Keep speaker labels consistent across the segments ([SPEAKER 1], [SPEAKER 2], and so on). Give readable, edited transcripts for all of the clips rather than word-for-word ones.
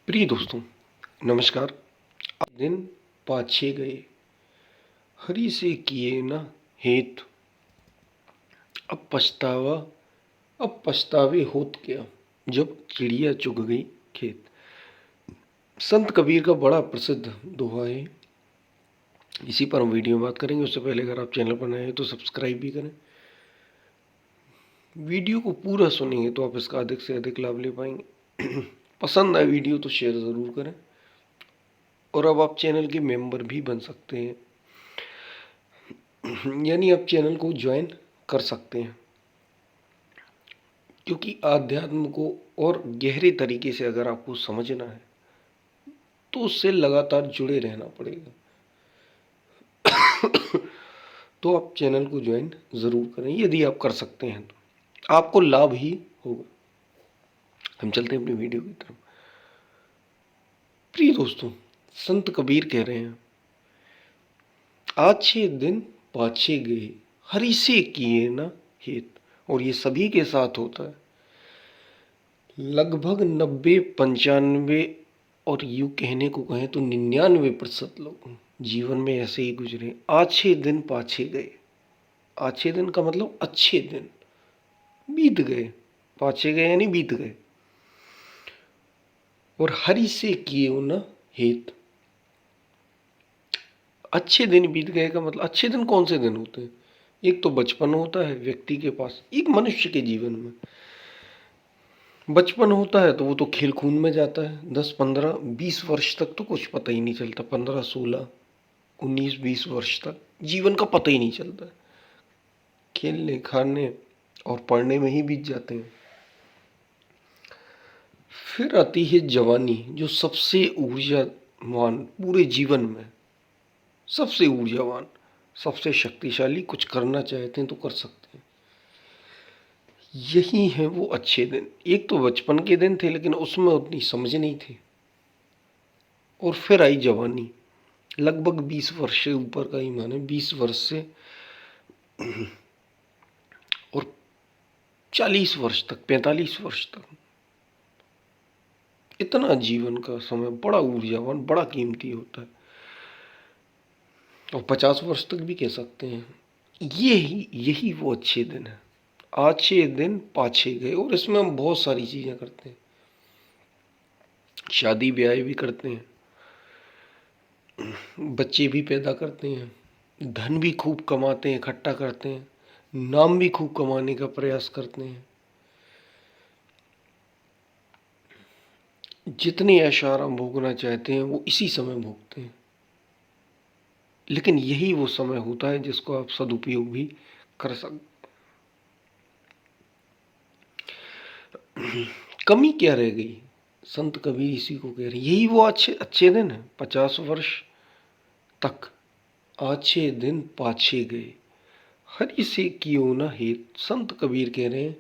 [SPEAKER 1] प्रिय दोस्तों, नमस्कार। दिन पाछे गए, हरि से किए न हेत। अब पछतावा, अब पछतावे होत क्या, जब चिड़िया चुग गई खेत। संत कबीर का बड़ा प्रसिद्ध दोहा है। इसी पर हम वीडियो में बात करेंगे। उससे पहले अगर आप चैनल पर नए हैं तो सब्सक्राइब भी करें। वीडियो को पूरा सुनेंगे तो आप इसका अधिक से अधिक लाभ ले पाएंगे। पसंद आए वीडियो तो शेयर ज़रूर करें। और अब आप चैनल के मेंबर भी बन सकते हैं, यानी आप चैनल को ज्वाइन कर सकते हैं। क्योंकि आध्यात्म को और गहरे तरीके से अगर आपको समझना है तो उससे लगातार जुड़े रहना पड़ेगा। तो आप चैनल को ज्वाइन ज़रूर करें। यदि आप कर सकते हैं तो आपको लाभ ही होगा। हम चलते हैं अपनी वीडियो की तरफ। प्रिय दोस्तों, संत कबीर कह रहे हैं, आछे दिन पाछे गए, हरि से किए न हेत। और ये सभी के साथ होता है। लगभग 90-95 और यूँ कहने को कहें तो 99% लोग जीवन में ऐसे ही गुजरे। आछे दिन पाछे गए। आछे दिन का मतलब अच्छे दिन बीत गए। पाछे गए यानी बीत गए। और हरि से किए न हेत। अच्छे दिन बीत गए का मतलब, अच्छे दिन कौन से दिन होते हैं? एक तो बचपन होता है व्यक्ति के पास, एक मनुष्य के जीवन में बचपन होता है तो वो तो खेल खून में जाता है। 10-15-20 वर्ष तक तो कुछ पता ही नहीं चलता। 15-16-19-20 वर्ष तक जीवन का पता ही नहीं चलता है। खेलने, खाने और पढ़ने में ही बीत जाते हैं। फिर आती है जवानी, जो सबसे ऊर्जावान, पूरे जीवन में सबसे ऊर्जावान, सबसे शक्तिशाली। कुछ करना चाहते हैं तो कर सकते हैं। यही है वो अच्छे दिन। एक तो बचपन के दिन थे लेकिन उसमें उतनी समझ नहीं थी। और फिर आई जवानी, लगभग 20 वर्ष से ऊपर का ही माने, 20 वर्ष से और 40 वर्ष तक, 45 वर्ष तक। इतना जीवन का समय बड़ा ऊर्जावान, बड़ा कीमती होता है। और 50 वर्ष तक भी कह सकते हैं। यही वो अच्छे दिन है। आछे दिन पाछे गए। और इसमें हम बहुत सारी चीज़ें करते हैं। शादी ब्याह भी करते हैं, बच्चे भी पैदा करते हैं, धन भी खूब कमाते हैं, इकट्ठा करते हैं, नाम भी खूब कमाने का प्रयास करते हैं। जितने ऐश आराम भोगना चाहते हैं वो इसी समय भोगते हैं। लेकिन यही वो समय होता है जिसको आप सदुपयोग भी कर सकते। कमी क्या रह गई? संत कबीर इसी को कह रहे हैं। यही वो अच्छे अच्छे दिन है। 50 वर्ष तक आछे दिन पाछे गए, हरि से कियो न हेत। संत कबीर कह रहे हैं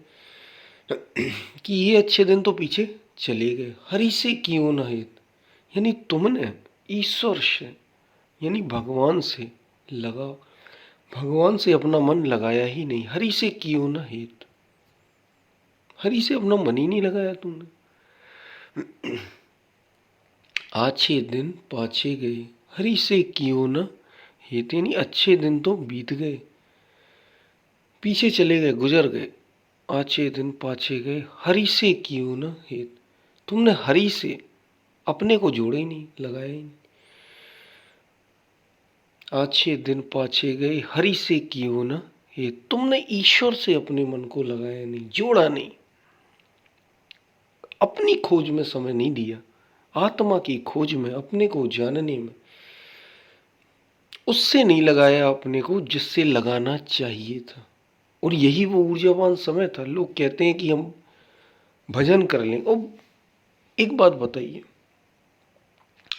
[SPEAKER 1] कि ये अच्छे दिन तो पीछे चले गए। हरि से कियो न हेत, यानी तुमने ईश्वर से, यानी भगवान से लगा, भगवान से अपना मन लगाया ही नहीं। हरि से कियो न हेत, हरि से अपना मन ही नहीं लगाया तुमने। आछे दिन पाछे गए, हरि से कियो न हेत, यानी अच्छे दिन तो बीत गए, पीछे चले गए, गुजर गए। आछे दिन पाछे गए, हरि से कियो न हेत। तुमने हरि से अपने को जोड़ा ही नहीं, लगाया ही नहीं। आछे दिन पाछे गए, हरि से कियो न हेत। तुमने ईश्वर से अपने मन को लगाया नहीं, जोड़ा नहीं, अपनी खोज में समय नहीं दिया, आत्मा की खोज में, अपने को जानने में उससे नहीं लगाया अपने को जिससे लगाना चाहिए था। और यही वो ऊर्जावान समय था। लोग कहते हैं कि हम भजन कर लें। और एक बात बताइए,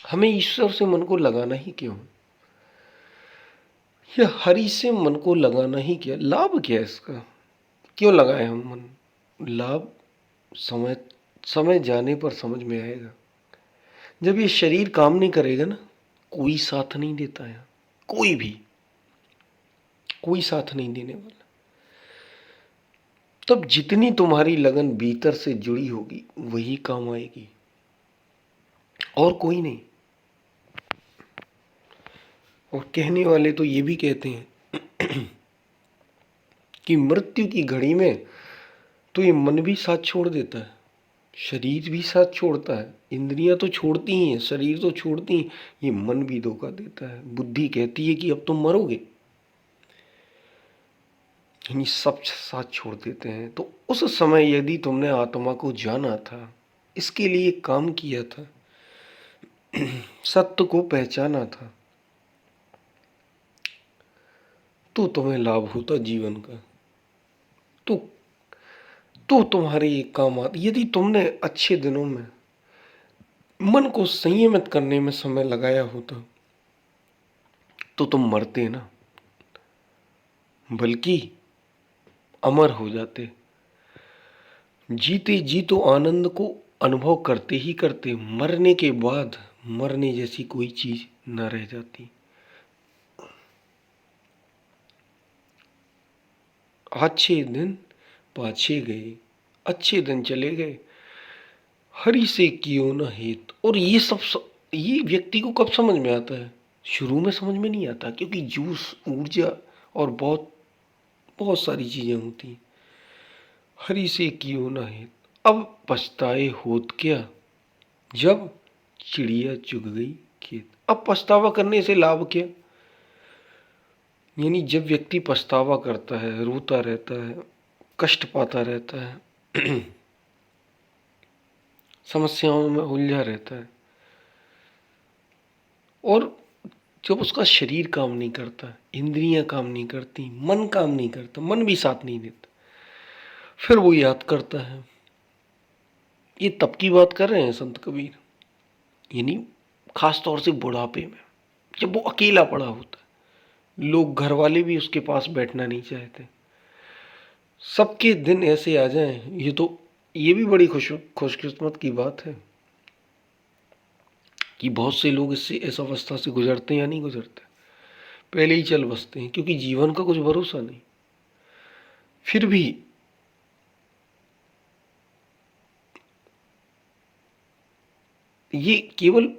[SPEAKER 1] हमें ईश्वर से मन को लगाना ही क्यों है? या हरि से मन को लगाना ही क्या? लाभ क्या है इसका? क्यों लगाए हम मन? लाभ समय समय जाने पर समझ में आएगा। जब ये शरीर काम नहीं करेगा ना, कोई साथ नहीं देता है, कोई भी कोई साथ नहीं देने वाला। तब जितनी तुम्हारी लगन भीतर से जुड़ी होगी वही काम आएगी। और कोई नहीं। और कहने वाले तो ये भी कहते हैं कि मृत्यु की घड़ी में तो ये मन भी साथ छोड़ देता है, शरीर भी साथ छोड़ता है, इंद्रियां तो छोड़ती ही हैं, शरीर तो छोड़ती ही, ये मन भी धोखा देता है। बुद्धि कहती है कि अब तुम मरोगे, यानी सब साथ छोड़ देते हैं। तो उस समय यदि तुमने आत्मा को जाना था, इसके लिए काम किया था, सत्य को पहचाना था, तो तुम्हें लाभ होता जीवन का। तो तुम्हारे ये काम आता। यदि तुमने अच्छे दिनों में मन को संयमित करने में समय लगाया होता तो तुम मरते ना, बल्कि अमर हो जाते। जीते जी तो आनंद को अनुभव करते ही करते मरने के बाद मरने जैसी कोई चीज न रह जाती। अच्छे दिन पाछे गए, अच्छे दिन चले गए, हरि से कियो न हेत। और ये व्यक्ति को कब समझ में आता है? शुरू में समझ में नहीं आता, क्योंकि जूस, ऊर्जा और बहुत बहुत सारी चीजें होती। हरि से कियो न हेत, अब पछताए होत क्या, जब चिड़िया चुग गई खेत। अब पछतावा करने से लाभ क्या? यानी जब व्यक्ति पछतावा करता है, रोता रहता है, कष्ट पाता रहता है, समस्याओं में उलझा रहता है, और जब उसका शरीर काम नहीं करता, इंद्रियां काम नहीं करती, मन काम नहीं करता, मन भी साथ नहीं देता, फिर वो याद करता है। ये तब की बात कर रहे हैं संत कबीर, यानी खास तौर से बुढ़ापे में, जब वो अकेला पड़ा होता है, लोग घर वाले भी उसके पास बैठना नहीं चाहते। सबके दिन ऐसे आ जाएं, ये भी बड़ी खुशकिस्मत की बात है कि बहुत से लोग इससे इस अवस्था से गुजरते हैं या नहीं गुजरते, पहले ही चल बसते हैं, क्योंकि जीवन का कुछ भरोसा नहीं। फिर भी ये केवल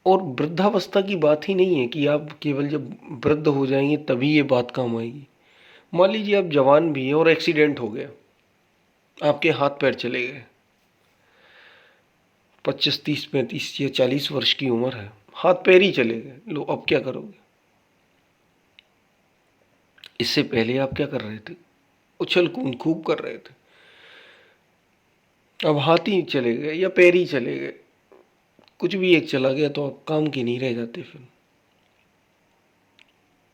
[SPEAKER 1] और वृद्धावस्था की बात ही नहीं है कि आप केवल जब वृद्ध हो जाएंगे तभी ये बात काम आएगी। मान लीजिए आप जवान भी हैं और एक्सीडेंट हो गया, आपके हाथ पैर चले गए, 25, 30, 35 या 40 वर्ष की उम्र है, हाथ पैर ही चले गए, लो अब क्या करोगे? इससे पहले आप क्या कर रहे थे? उछल कूद खूब कर रहे थे। अब हाथ ही चले गए या पैर ही चले गए, कुछ भी एक चला गया तो आप काम के नहीं रह जाते फिर।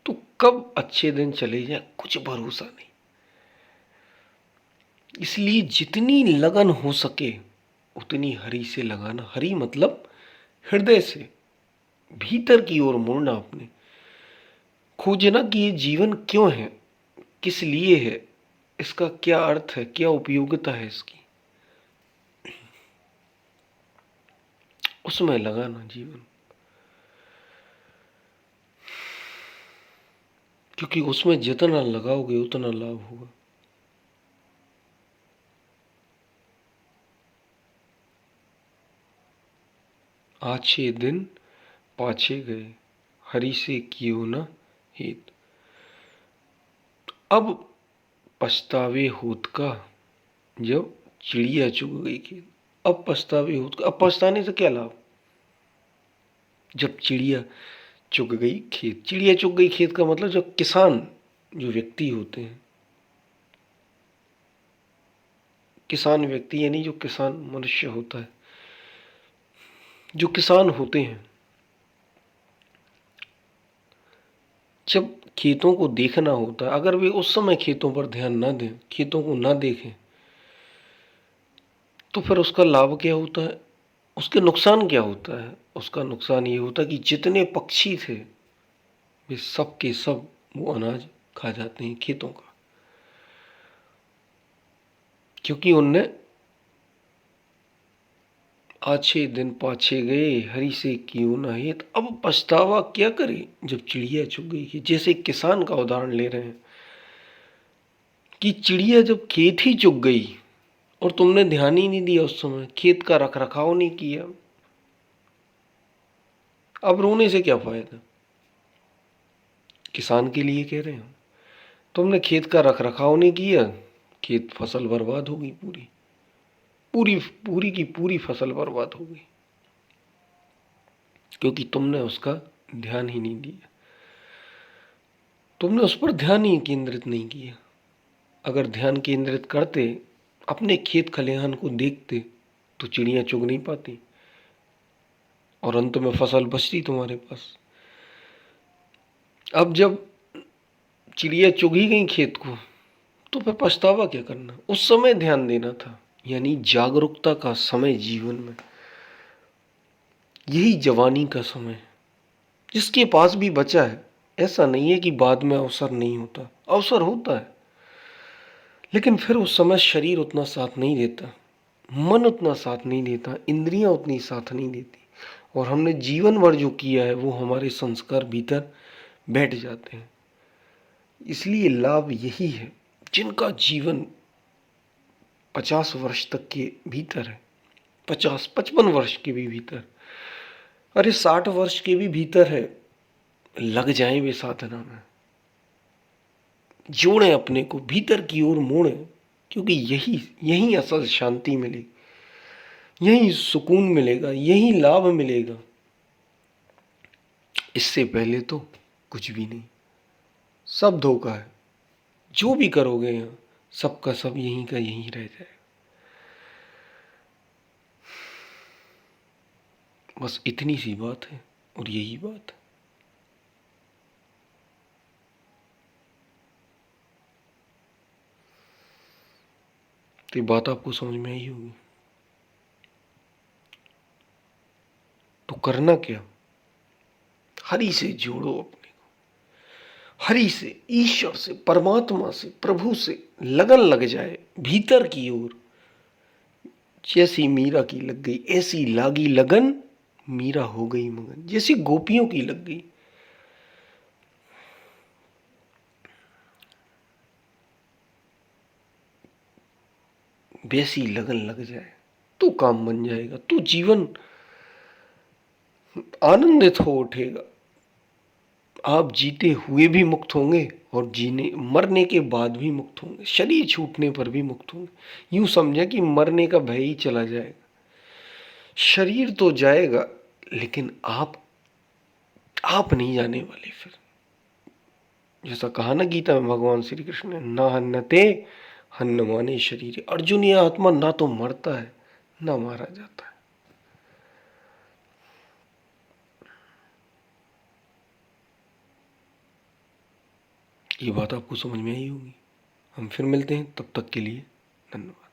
[SPEAKER 1] तो कब अच्छे दिन चले जाए कुछ भरोसा नहीं। इसलिए जितनी लगन हो सके उतनी हरि से लगाना। हरि मतलब हृदय से भीतर की ओर मुड़ना, अपने खोजना कि ये जीवन क्यों है, किस लिए है, इसका क्या अर्थ है, क्या उपयोगिता है इसकी, उसमें लगाना जीवन। क्योंकि उसमें जितना लगाओगे उतना लाभ होगा। आछे दिन पाछे गए, हरि से कियो न हेत। अब पछतावे होत का, जब चिड़िया चुग गई खेत। अब पछतावे होत का, अब पछताने से क्या लाभ? जब चिड़िया चुग गई खेत। चिड़िया चुग गई खेत का मतलब जो किसान, जो व्यक्ति होते हैं, किसान व्यक्ति यानी जो किसान मनुष्य होता है, जो किसान होते हैं, जब खेतों को देखना होता है, अगर वे उस समय खेतों पर ध्यान ना दें, खेतों को ना देखें, तो फिर उसका लाभ क्या होता है, उसके नुकसान क्या होता है? उसका नुकसान ये होता है कि जितने पक्षी थे वे सब के सब वो अनाज खा जाते हैं खेतों का, क्योंकि उनने आछे दिन पाछे गए, हरि से कियो न हेत। अब पछतावा क्या करे जब चिड़िया चुग गई कि, जैसे किसान का उदाहरण ले रहे हैं कि चिड़िया जब खेत ही चुग गई और तुमने ध्यान ही नहीं दिया, उस समय खेत का रख रखाव नहीं किया, अब रोने से क्या फायदा? किसान के लिए कह रहे हैं, तुमने खेत का रख रखाव नहीं किया, खेत फसल बर्बाद हो गई, पूरी पूरी पूरी की पूरी फसल बर्बाद हो गई, क्योंकि तुमने उसका ध्यान ही नहीं दिया, तुमने उस पर ध्यान ही केंद्रित नहीं किया। अगर ध्यान केंद्रित करते, अपने खेत खलिहान को देखते, तो चिड़ियां चुग नहीं पाती और अंत में फसल बचती तुम्हारे पास। अब जब चिड़िया चुग ही गई खेत को, तो फिर पछतावा क्या करना? उस समय ध्यान देना था। यानी जागरूकता का समय जीवन में, यही जवानी का समय, जिसके पास भी बचा है। ऐसा नहीं है कि बाद में अवसर नहीं होता, अवसर होता है, लेकिन फिर उस समय शरीर उतना साथ नहीं देता, मन उतना साथ नहीं देता, इंद्रियां उतनी साथ नहीं देती, और हमने जीवन भर जो किया है वो हमारे संस्कार भीतर बैठ जाते हैं। इसलिए लाभ यही है, जिनका जीवन 50 वर्ष तक के भीतर है, 50-55 वर्ष के भी भीतर, अरे 60 वर्ष के भी भीतर है, लग जाएं वे साधना में, जोड़ें अपने को, भीतर की ओर मोड़ें, क्योंकि यही यही असल शांति मिलेगी, यही सुकून मिलेगा, यही लाभ मिलेगा। इससे पहले तो कुछ भी नहीं, सब धोखा है। जो भी करोगे यहाँ, सबका सब यहीं का यहीं रह जाएगा। बस इतनी सी बात है, और यही बात है। तो ये बात आपको समझ में आई होगी। तो करना क्या? हरि से जोड़ो अपने को, हरि से, ईश्वर से, परमात्मा से, प्रभु से लगन लग जाए भीतर की ओर। जैसी मीरा की लग गई, ऐसी लागी लगन, मीरा हो गई मगन, जैसी गोपियों की लग गई। वैसी लगन लग जाए तो काम बन जाएगा, तो जीवन आनंदित हो उठेगा। आप जीते हुए भी मुक्त होंगे, और जीने मरने के बाद भी मुक्त होंगे, शरीर छूटने पर भी मुक्त होंगे। यूं समझे कि मरने का भय ही चला जाएगा, शरीर तो जाएगा, लेकिन आप नहीं जाने वाले। फिर जैसा कहा ना गीता में भगवान श्री कृष्ण ने, ना हन्नते हन्न माने शरीर। अर्जुन, ये आत्मा ना तो मरता है, ना मारा जाता है। ये बात आपको समझ में आई होगी। हम फिर मिलते हैं, तब तक के लिए धन्यवाद।